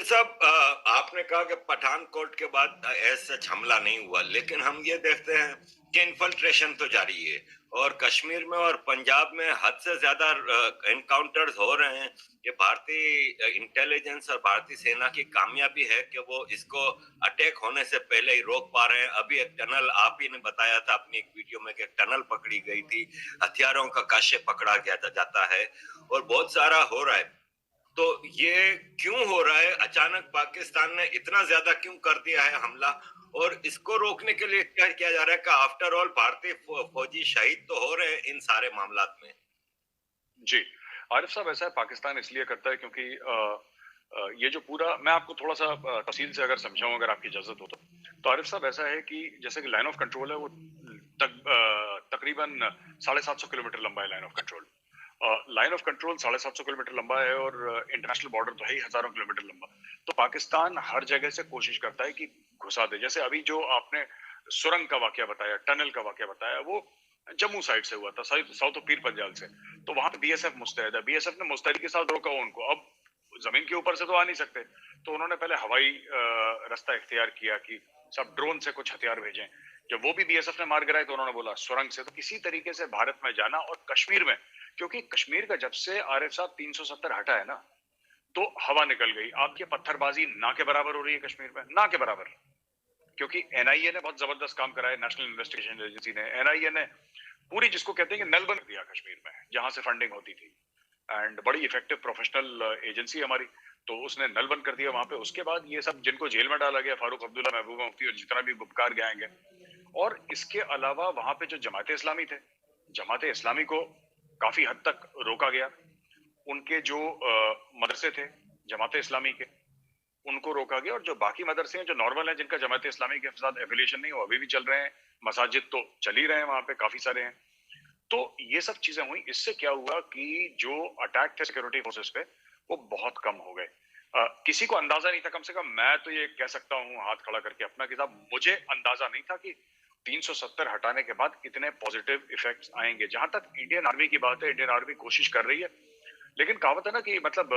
साहब, आपने कहा कि पठानकोट के बाद ऐसा सच हमला नहीं हुआ, लेकिन हम ये देखते हैं कि इन्फिल्ट्रेशन तो जारी है और कश्मीर में और पंजाब में हद से ज्यादा एनकाउंटर्स हो रहे हैं। ये भारतीय इंटेलिजेंस और भारतीय सेना की कामयाबी है कि वो इसको अटैक होने से पहले ही रोक पा रहे हैं। अभी एक टनल आप ही ने बताया था अपनी एक वीडियो में कि एक टनल पकड़ी गई थी, हथियारों का काशे पकड़ा गया जाता है और बहुत सारा हो रहा है। तो ये क्यों हो रहा है? अचानक पाकिस्तान ने इतना ज्यादा क्यों कर दिया है हमला? और इसको रोकने के लिए क्या किया जा रहा है? कि आफ्टर ऑल भारतीय फौजी शहीद तो हो रहे हैं इन सारे मामलात में। जी, आरिफ साहब, ऐसा है पाकिस्तान इसलिए करता है क्योंकि ये जो पूरा मैं आपको थोड़ा-सा तफ़सील से अगर समझाऊँ अगर आपकी इजाज़त हो तो। तो आरिफ साहब ऐसा है कि जैसे कि लाइन ऑफ कंट्रोल है वो तकरीबन 750 किलोमीटर लंबा है line of control. Line of control 750 kilometre लंबा है और इंटरनेशनल बॉर्डर तो है ही हज़ारों किलोमीटर लंबा। तो पाकिस्तान हर जगह से कोशिश करता है कि घुसा दे। जैसे अभी जो आपने सुरंग का वाकया बताया, टनल का वाकया बताया, वो जम्मू साइड से हुआ था, साउथ ऑफ पीर पंजाल से। तो वहां पे बीएसएफ मुस्तैद है, बीएसएफ ने मुस्तैदी के साथ रोका उनको। अब जमीन के ऊपर से तो आ नहीं सकते, तो उन्होंने पहले हवाई रास्ता इख्तियार किया कि सब ड्रोन से कुछ हथियार भेजें। जब वो भी बीएसएफ ने मार गिराए तो उन्होंने बोला सुरंग से। तो किसी तरीके से भारत में जाना और कश्मीर में, क्योंकि कश्मीर का जब से आरिफ साहब 370 हटा है ना, तो हवा निकल गई। आपकी पत्थरबाजी ना के बराबर हो रही है कश्मीर में, ना के बराबर। क्योंकि एनआईए ने बहुत जबरदस्त काम करा है, नेशनल इन्वेस्टिगेशन एजेंसी ने, एनआईए ने पूरी जिसको कहते हैं कि नल बंद दिया कश्मीर में जहां से फंडिंग होती थी। एंड बड़ी इफेक्टिव प्रोफेशनल एजेंसी हमारी, तो उसने नल बंद कर दिया वहां पे। उसके बाद ये सब जिनको जेल में डाला गया, फारूक अब्दुल्ला, महबूबा मुफ्ती और जितना भी गुपकार गैंग है। और इसके अलावा वहां पे जो जमाते इस्लामी थे, जमाते इस्लामी को काफी हद तक रोका गया। उनके जो मदरसे थे जमाते इस्लामी के, उनको रोका गया। और जो बाकी मदरसे हैं जो नॉर्मल हैं, जिनका जमात इस्लामी के साथ एफिलिएशन नहीं, वो अभी भी चल रहे हैं। मसाजिद तो चल ही रहे हैं, वहां पे काफी सारे हैं। तो ये सब चीजें हुई। इससे क्या हुआ कि जो अटैक थे सिक्योरिटी फोर्सेस पे, वो बहुत कम हो गए। किसी को अंदाजा नहीं था, कम से कम मैं तो ये कह सकता हूँ हाथ खड़ा करके अपना, कि साहब मुझे अंदाजा नहीं था कि 370 हटाने के बाद इतने पॉजिटिव इफेक्ट्स आएंगे। जहां तक इंडियन आर्मी की बात है, इंडियन आर्मी कोशिश कर रही है, लेकिन कहावत है ना कि मतलब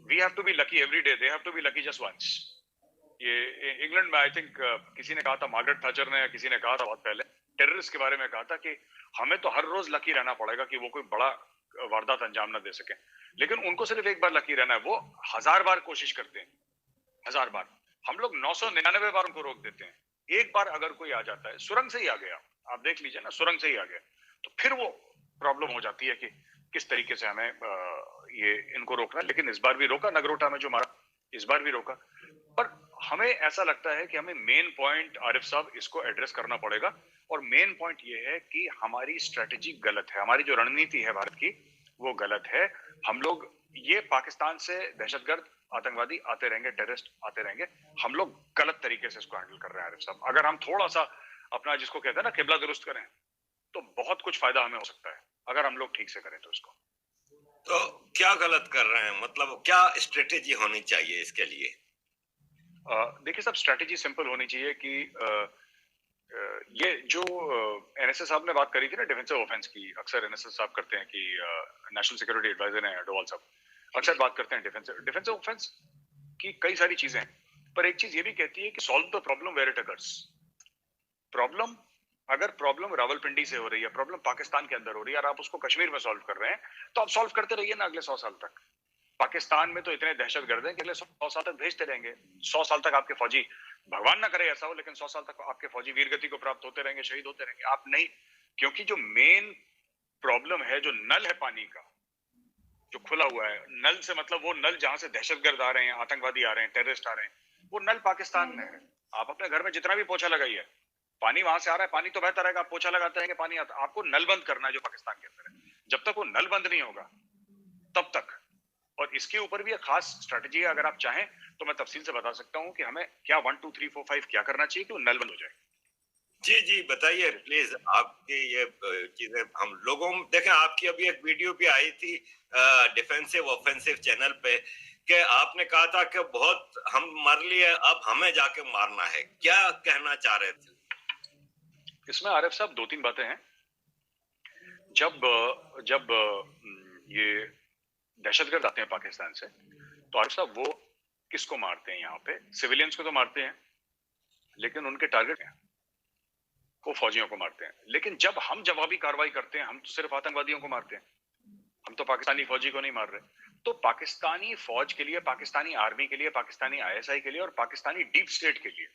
we have to be lucky every day, they have to be lucky just once. ये इंग्लैंड में आई थिंक किसी ने कहा था, मार्गरेट थैचर ने, किसी ने कहा था बहुत पहले टेररिस्ट के बारे में कहा था कि हमें तो हर रोज लकी रहना पड़ेगा कि वो कोई बड़ा वारदात अंजाम ना दे सके। लेकिन उनको सिर्फ एक बार लकी रहना है, वो 1000 बार कोशिश करते हैं, 1000 बार। हम लोग 999 बार उनको रोक देते हैं। एक बार अगर कोई आ जाता है, सुरंग से ही आ गया, आप देख लीजिए ना, सुरंग से ही आ गया, तो फिर वो प्रॉब्लम हो जाती है कि किस तरीके से हमें ये इनको रोकना। लेकिन इस बार भी रोका, नगरोटा में जो मारा, इस बार भी रोका। पर हमें ऐसा लगता है कि हमें मेन पॉइंट आरिफ साहब इसको एड्रेस करना पड़ेगा। और मेन पॉइंट ये है कि हमारी स्ट्रेटेजी गलत है, हमारी जो रणनीति है भारत की, वो गलत है। हम लोग ये पाकिस्तान से दहशतगर्द आतंकवादी आते रहेंगे, टेररिस्ट आते रहेंगे, हम लोग गलत तरीके से इसको हैंडल कर रहे हैं आरिफ साहब। अगर हम थोड़ा सा अपना जिसको कहते हैं ना किबला दुरुस्त करें, तो बहुत कुछ फायदा हमें हो सकता है, अगर हम लोग ठीक से करें तो इसको। तो क्या गलत कर रहे हैं? मतलब क्या स्ट्रेटेजी होनी चाहिए इसके लिए? देखिए सब स्ट्रेटेजी सिंपल होनी चाहिए कि ये जो एनएसएस साहब ने बात करी थी ना डिफेंसिव ऑफेंस की, अक्सर एनएसएस साहब करते हैं कि नेशनल सिक्योरिटी एडवाइजर हैं डोवाल साहब, अक्सर बात करते हैं डिफेंसिव डिफेंसिव ऑफेंस की कई सारी चीजें हैं। पर एक चीज ये भी कहती है कि solve the problem where it occurs. Problem, अगर प्रॉब्लम रावलपिंडी से हो रही है, प्रॉब्लम पाकिस्तान के अंदर हो रही है और आप उसको कश्मीर में सॉल्व कर रहे हैं, तो आप सॉल्व करते रहिए ना अगले 100 साल तक। पाकिस्तान में तो इतने दहशतगर्द हैं कि अगले 100 साल तक भेजते रहेंगे। 100 साल तक आपके फौजी, भगवान ना करे ऐसा हो, लेकिन 100 साल तक आपके फौजी वीरगति को प्राप्त होते रहेंगे, शहीद होते रहेंगे। आप नहीं, क्योंकि जो मेन प्रॉब्लम है, जो नल है पानी का, जो खुला हुआ है, नल से मतलब वो नल जहां से दहशतगर्द आ रहे हैं, आतंकवादी आ रहे हैं, टेररिस्ट आ रहे हैं, वो नल पाकिस्तान में है। आप अपने घर में जितना भी पोछा लगाइए, पानी वहां से आ रहा है, पानी तो बहता रहेगा, आप पोछा लगाते रहेंगे, पानी आता। आपको नल बंद करना है जो पाकिस्तान के अंदर है। जब तक वो नल बंद नहीं होगा तब तक। और इसके ऊपर भी एक खास स्ट्रेटजी है, अगर आप चाहें तो मैं तफसील से बता सकता हूं कि हमें क्या 1 2 3 4 5 क्या करना चाहिए कि वो नल बंद हो जाए। जी जी, बताइए प्लीज। आपकी ये चीजें हम लोगों देखें। आपकी अभी एक वीडियो भी आई थी डिफेंसिव ऑफेंसिव चैनल पे, कि आपने कहा था कि बहुत हम मर लिए, अब हमें जाके मारना है। क्या कहना चाह रहे थे? इसमें आरिफ साहब दो तीन बातें हैं। जब ये दहशतगर्द आते हैं पाकिस्तान से, तो आरिफ साहब वो किसको मारते हैं यहाँ पे? सिविलियंस को तो मारते हैं, लेकिन उनके टारगेट हैं, वो फौजियों को मारते हैं। लेकिन जब हम जवाबी कार्रवाई करते हैं, हम तो सिर्फ आतंकवादियों को मारते हैं, हम तो पाकिस्तानी फौजी को नहीं मार रहे। तो पाकिस्तानी फौज के लिए, पाकिस्तानी आर्मी के लिए, पाकिस्तानी आईएसआई के लिए और पाकिस्तानी डीप स्टेट के लिए,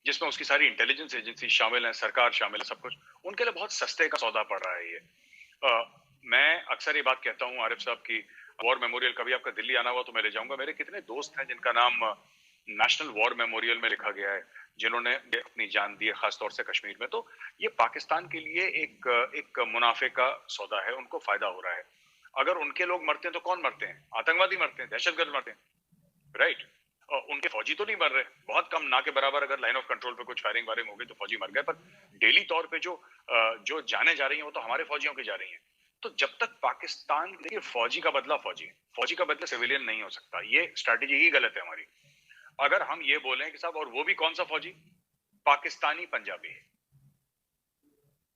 जिसमें उसकी सारी इंटेलिजेंस एजेंसी शामिल है, सरकार शामिल है, सब कुछ, उनके लिए बहुत सस्ते का सौदा पड़ रहा है ये। मैं अक्सर ये बात कहता हूँ आरिफ साहब की, वॉर मेमोरियल कभी आपका दिल्ली आना हुआ तो मैं ले जाऊंगा। मेरे कितने दोस्त हैं जिनका नाम नेशनल वॉर मेमोरियल में लिखा गया है, जिन्होंने अपनी जान दी है, खासतौर से कश्मीर में। तो ये पाकिस्तान के लिए एक मुनाफे का सौदा है, उनको फायदा हो रहा है। अगर उनके लोग मरते हैं तो कौन मरते हैं? आतंकवादी मरते हैं, दहशतगर्द मरते हैं, राइट? और उनके फौजी तो नहीं मर रहे, बहुत कम, ना के बराबर। अगर लाइन ऑफ कंट्रोल पे कुछ फायरिंग वायरिंग हो गई तो फौजी मर गए, पर डेली तौर पे जो जाने जा रही हैं वो तो हमारे फौजियों की जा रही हैं। तो जब तक पाकिस्तान, देखिए, फौजी का बदला फौजी का बदला सिविलियन नहीं हो सकता, ये स्ट्रैटेजी ही गलत है हमारी। अगर हम ये बोलें कि साहब, और वो भी कौन सा फौजी? पाकिस्तानी पंजाबी।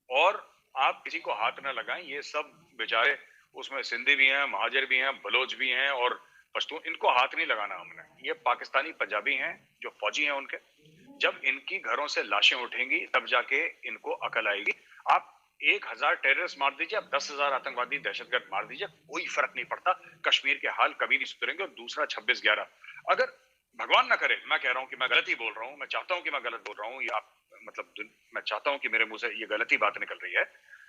और आप किसी को हाथ न लगाएं, ये सब बेचारे, उसमें सिंधी भी हैं, महाजर भी हैं, बलोच भी हैं और पश्तून, इनको हाथ नहीं लगाना हमने। ये पाकिस्तानी पंजाबी हैं जो फौजी हैं उनके। जब इनकी घरों से लाशें उठेंगी तब जाके इनको अकल आएगी। आप 1000 टेररिस्ट मार दीजिए, आप 10,000 आतंकवादी दहशतगर्द मार दीजिए, कोई फर्क नहीं पड़ता। कश्मीर के हाल कभी नहीं सुधरेंगे। और दूसरा 26/11, अगर भगवान ना करे, मैं कह रहा हूं कि मैं गलत ही बोल रहा हूं, मैं चाहता हूं कि मैं गलत बोल रहा हूं, या मतलब मैं चाहता हूं कि मेरे मुंह से ये गलत ही बात निकल रही है,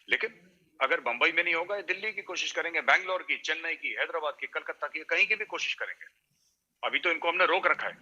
लेकिन अगर बंबई में नहीं होगा, दिल्ली की कोशिश करेंगे, बैंगलोर की, चेन्नई की, हैदराबाद की, कलकत्ता की, कहीं की भी कोशिश करेंगे। अभी तो इनको हमने रोक रखा है,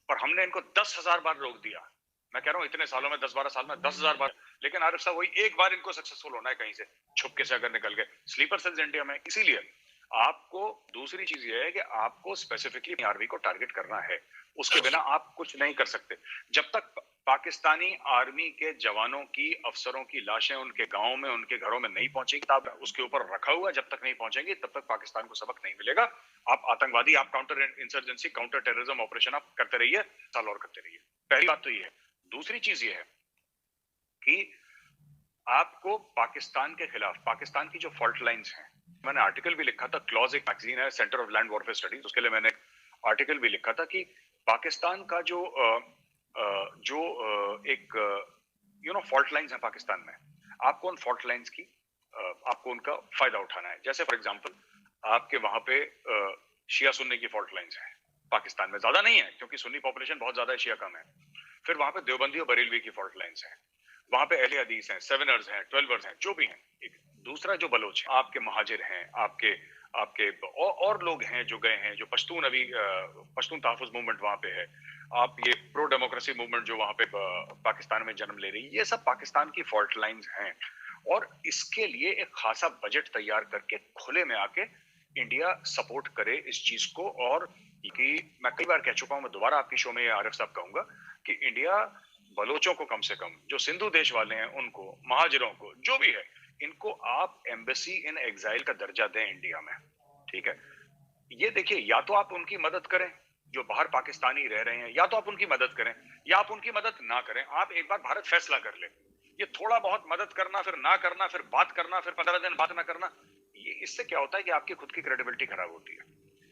पर हमने इनको 10,000 बार रोक दिया। मैं कह रहा हूं इतने सालों में, 10-12 साल में 10,000 बार। लेकिन आरिफ साहब, वही एक बार इनको सक्सेसफुल होना है कहीं से छुपके से, अगर निकल गए। स्लीपर सेल्स इंडिया में। इसीलिए आपको दूसरी चीज ये है कि आपको स्पेसिफिकली आर्मी को टारगेट करना है, उसके बिना आप कुछ नहीं कर सकते। जब तक पाकिस्तानी आर्मी के जवानों की, अफसरों की लाशें उनके गांव में, उनके घरों में नहीं पहुंचेगी, तब उसके ऊपर रखा हुआ, जब तक नहीं पहुंचेंगी तब तक पाकिस्तान को सबक नहीं मिलेगा। आप आतंकवादी, आप counter insurgency, counter terrorism operation आप करते रहिए, साल और करते रहिए। पहली बात तो ये है। दूसरी चीज ये है कि आपको पाकिस्तान के खिलाफ, पाकिस्तान की जो फॉल्ट लाइंस हैं, मैंने आर्टिकल भी लिखा था, क्लॉज एक मैगजीन है, centre of land warfare studies, उसके लिए मैंने आर्टिकल भी लिखा था कि पाकिस्तान का एक फॉल्ट लाइंस है पाकिस्तान में, आपको उन फॉल्ट लाइंस की आपको उनका फायदा उठाना है। जैसे फॉर एग्जांपल, आपके वहां पे शिया सुन्नी की फॉल्ट लाइंस हैं, पाकिस्तान में ज्यादा नहीं है क्योंकि सुन्नी पॉपुलेशन बहुत ज्यादा है, शिया कम है। फिर वहां पे देवबंदी और बरेलवी की फॉल्ट लाइंस हैं, वहां पे अहले हदीस हैं, सेवनर्स हैं, 12ers हैं, जो भी हैं। एक दूसरा जो बलोच है, आपके महाजिर हैं, आपके आपके और लोग हैं जो गए हैं, जो पश्तून, अभी पश्तून तहफ़्फ़ुज़ मूवमेंट वहां पे है, आप ये प्रो डेमोक्रेसी मूवमेंट जो वहां पे पाकिस्तान में जन्म ले रही है, ये सब पाकिस्तान की फॉल्ट लाइंस हैं। और इसके लिए एक खासा बजट तैयार करके खुले में आके इंडिया सपोर्ट करे इस चीज को। और कि मैं कई बार कह चुका हूं, मैं दोबारा आपकी शो में आरिफ साहब कहूंगा कि इंडिया बलोचों को, कम से कम जो सिंधु देश वाले हैं उनको, महाजिरों को, जो भी है, इनको आप एम्बेसी इन एग्जाइल का दर्जा दें इंडिया में, ठीक है? ये देखिए, या तो आप उनकी मदद करें जो बाहर पाकिस्तानी रह रहे हैं, या तो आप उनकी मदद करें, या आप उनकी मदद ना करें। आप एक बार भारत फैसला कर ले। ये थोड़ा बहुत मदद करना, फिर ना करना, फिर बात करना, फिर 15 दिन बात ना करना, ये इससे क्या होता है कि आपकी खुद की क्रेडिबिलिटी खराब होती है।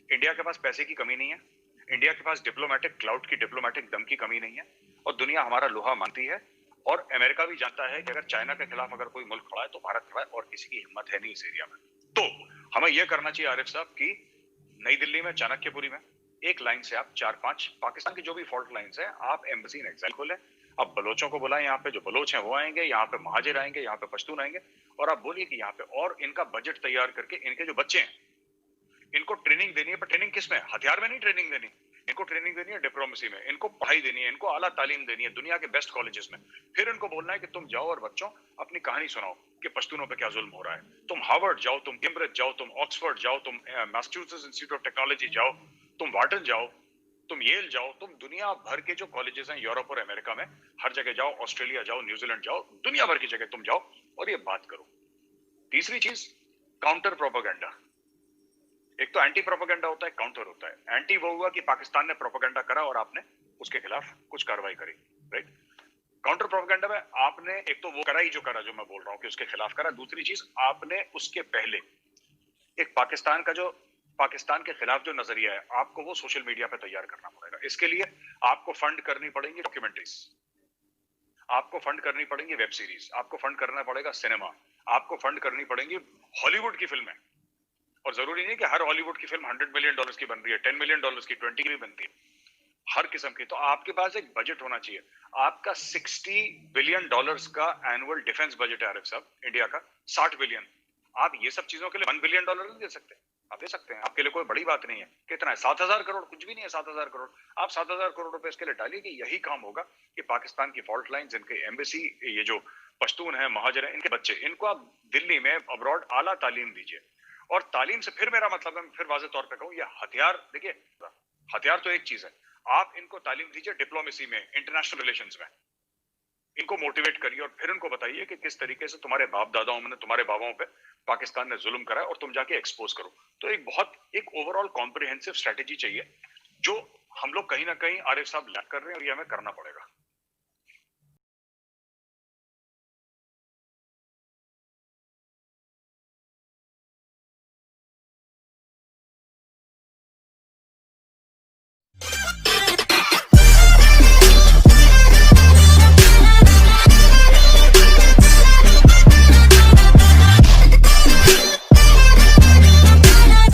इंडिया के पास पैसे की कमी नहीं है, इंडिया के पास डिप्लोमेटिक क्लाउड की, डिप्लोमेटिक दम की कमी नहीं है, और दुनिया हमारा लोहा मानती है। और अमेरिका भी जानता है कि अगर चाइना के खिलाफ अगर कोई मुल्क खड़ा है तो भारत खड़ा है, और किसी की हिम्मत है नहीं इस एरिया में। तो हमें यह करना चाहिए आरिफ साहब कि नई दिल्ली में, चाणक्यपुरी में, एक लाइन से आप 4-5 पाकिस्तान की जो भी फॉल्ट लाइंस है, आप एम्बेसी इन एक्साइल खोलें। आप बलोचों को बुलाएं, यहाँ पे जो बलोच हैं वो आएंगे, यहाँ पे महाजिर आएंगे, यहाँ पे पश्तून आएंगे, और आप बोलिए कि यहाँ पे, और इनका बजट तैयार करके इनके जो बच्चे हैं इनको ट्रेनिंग देनी है। पर ट्रेनिंग किस में? हथियार में नहीं ट्रेनिंग देनी, इनको ट्रेनिंग देनी है डिप्लोमेसी में, इनको पढ़ाई देनी है, इनको आला तालीम देनी है दुनिया के बेस्ट कॉलेजेस में। फिर इनको बोलना है कि तुम जाओ और बच्चों अपनी कहानी सुनाओ कि पश्तूनों पे क्या जुल्म हो रहा है। तुम हार्वर्ड जाओ, तुम कैम्ब्रिज जाओ, तुम ऑक्सफोर्ड जाओ, तुम मैसाचुसेट्स इंस्टीट्यूट ऑफ टेक्नोलॉजी जाओ, तुम वाटन जाओ, तुम येल जाओ, तुम दुनिया भर के जो कॉलेजेस हैं यूरोप और अमेरिका में, हर जगह जाओ, ऑस्ट्रेलिया जाओ, न्यूजीलैंड जाओ, दुनिया भर की जगह तुम जाओ और ये बात करो। तीसरी चीज, काउंटर प्रोपेगेंडा। एक तो एंटी प्रोपेगेंडा होता है, काउंटर होता है। एंटी वो हुआ कि पाकिस्तान ने प्रोपेगेंडा करा और आपने उसके खिलाफ कुछ कार्रवाई करी, राइट? काउंटर प्रोपेगेंडा में आपने एक तो वो करा ही जो करा, जो मैं बोल रहा हूं कि उसके खिलाफ करा। दूसरी चीज, आपने उसके पहले एक पाकिस्तान का जो पाकिस्तान के खिलाफ जो नजरिया है आपको वो सोशल मीडिया पे तैयार करना पड़ेगा। इसके लिए आपको फंड करनी पड़ेंगी डॉक्यूमेंट्रीज, आपको फंड करनी पड़ेंगी वेब सीरीज, आपको फंड करना पड़ेगा सिनेमा, आपको फंड करनी पड़ेंगी हॉलीवुड की फिल्में। और जरूरी नहीं कि हर हॉलीवुड की फिल्म $100 मिलियन की बन रही है, $10 मिलियन की, 20 की भी बनती है, हर किस्म की। तो आपके पास एक बजट होना चाहिए। आपका $60 बिलियन का एनुअल डिफेंस बजट है आरिफ साहब, इंडिया का 60 बिलियन। आप ये सब चीजों के लिए $1 बिलियन नहीं दे सकते? आप दे सकते हैं, आपके लिए कोई बड़ी बात नहीं है। कितना है? 7,000 करोड़, कुछ भी नहीं है 7,000 करोड़। आप 7,000 करोड़ रुपए इसके लिए डालिए कि यही काम होगा कि पाकिस्तान की फॉल्ट लाइन्स, इनके एम्बेसी, ये जो पश्तून है, महाजर है, इनके बच्चे, इनको आप दिल्ली में अब्रॉड आला तालीम दीजिए। और तालीम से फिर मेरा मतलब है, फिर वाज़ेह तौर पे कहूं, ये हथियार, देखिए हथियार तो एक चीज है, आप इनको तालीम दीजिए डिप्लोमेसी में, इंटरनेशनल रिलेशंस में। इनको मोटिवेट करिए और फिर उनको बताइए कि किस तरीके से तुम्हारे बाप दादाओं ने, तुम्हारे बाबाओं पे पाकिस्तान ने जुल्म करा और तुम जाके एक्सपोज करो। तो एक ओवरऑल कॉम्प्रिहेंसिव स्ट्रेटेजी चाहिए, जो हम लोग कहीं ना कहीं आरिफ साहब लैक कर रहे हैं और ये हमें करना पड़ेगा।